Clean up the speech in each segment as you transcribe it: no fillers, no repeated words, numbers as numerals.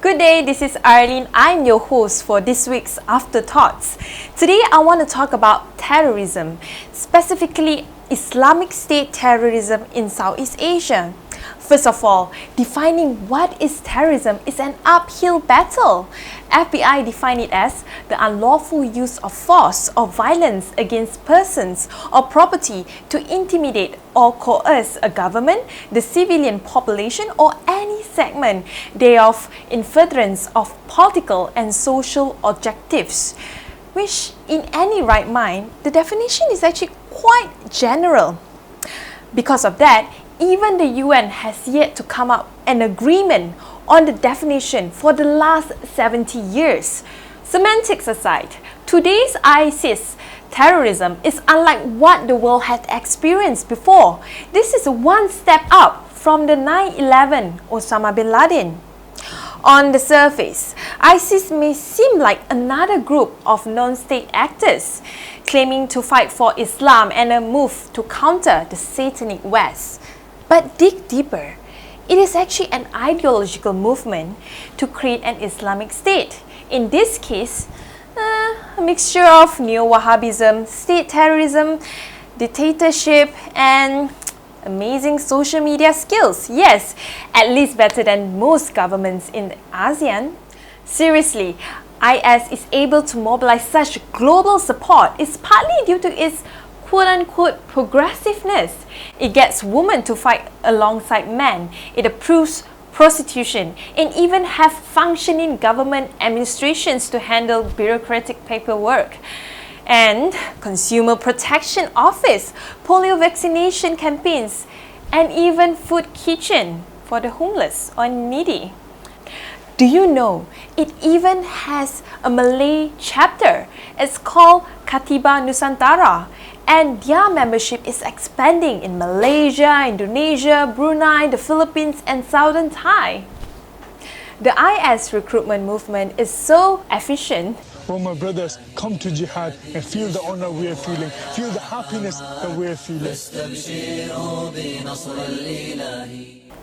Good day, this is Arlene. I'm your host for this week's Afterthoughts. Today I want to talk about terrorism, specifically Islamic State terrorism in Southeast Asia. First of all, defining what is terrorism is an uphill battle. FBI define it as the unlawful use of force or violence against persons or property to intimidate or coerce a government, the civilian population, or any segment thereof in furtherance of political and social objectives. Which, in any right mind, the definition is actually quite general. Because of that, even the UN has yet to come up an agreement on the definition for the last 70 years. Semantics aside, today's ISIS terrorism is unlike what the world had experienced before. This is one step up from the 9/11 Osama bin Laden. On the surface, ISIS may seem like another group of non-state actors claiming to fight for Islam and a move to counter the satanic West. But dig deeper, it is actually an ideological movement to create an Islamic state. In this case, a mixture of neo-Wahhabism, state terrorism, dictatorship, and amazing social media skills. Yes, at least better than most governments in ASEAN. Seriously, IS is able to mobilize such global support is partly due to its quote-unquote progressiveness. It gets women to fight alongside men. It approves prostitution and even have functioning government administrations to handle bureaucratic paperwork. And Consumer Protection Office, polio vaccination campaigns, and even food kitchen for the homeless or needy. Do you know it even has a Malay chapter? It's called Katiba Nusantara, and their membership is expanding in Malaysia, Indonesia, Brunei, the Philippines, and Southern Thai. The IS recruitment movement is so efficient. When my brothers come to jihad and feel the honor we are feeling, feel the happiness that we are feeling,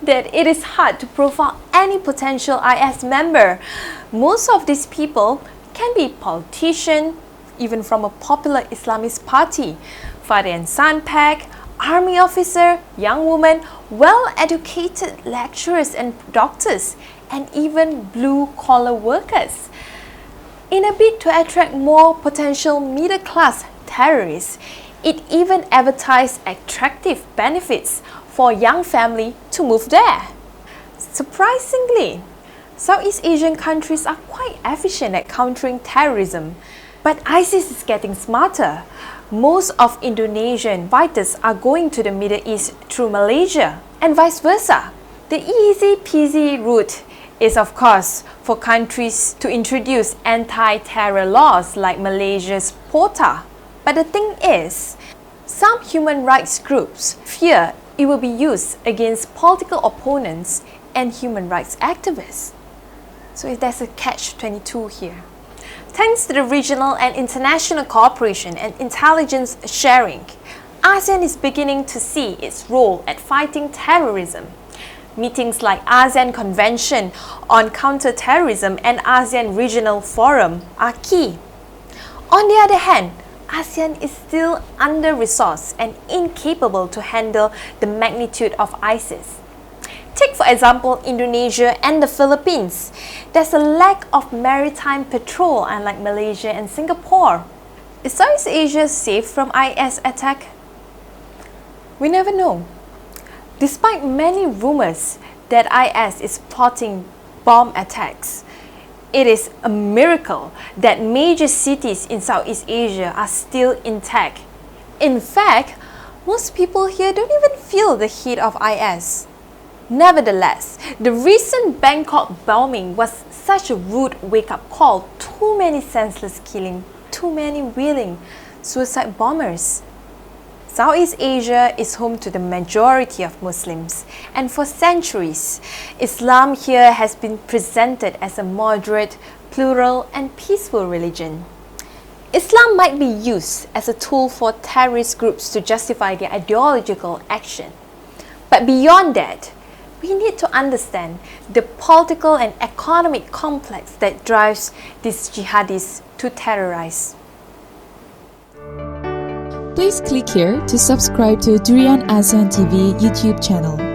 that it is hard to profile any potential IS member. Most of these people can be politicians, even from a popular Islamist party, father and son pack, army officer, young woman, well-educated lecturers and doctors, and even blue-collar workers. In a bid to attract more potential middle-class terrorists, it even advertised attractive benefits for young family to move there. Surprisingly, Southeast Asian countries are quite efficient at countering terrorism, but ISIS is getting smarter. Most of Indonesian fighters are going to the Middle East through Malaysia, and vice versa. The easy peasy route is, of course, for countries to introduce anti-terror laws like Malaysia's POTA. But the thing is, some human rights groups fear it will be used against political opponents and human rights activists. So there's a catch-22 here. Thanks to the regional and international cooperation and intelligence sharing, ASEAN is beginning to see its role at fighting terrorism. Meetings like ASEAN Convention on Counter-Terrorism and ASEAN Regional Forum are key. On the other hand, ASEAN is still under-resourced and incapable to handle the magnitude of ISIS. Take for example Indonesia and the Philippines. There's a lack of maritime patrol unlike Malaysia and Singapore. Is Southeast Asia safe from IS attack? We never know. Despite many rumors that IS is plotting bomb attacks, it is a miracle that major cities in Southeast Asia are still intact. In fact, most people here don't even feel the heat of IS. Nevertheless, the recent Bangkok bombing was such a rude wake-up call. Too many senseless killing, too many willing suicide bombers. Southeast Asia is home to the majority of Muslims, and for centuries, Islam here has been presented as a moderate, plural, and peaceful religion. Islam might be used as a tool for terrorist groups to justify their ideological action. But beyond that, we need to understand the political and economic complex that drives these jihadis to terrorize. Please click here to subscribe to DurianAsean TV YouTube channel.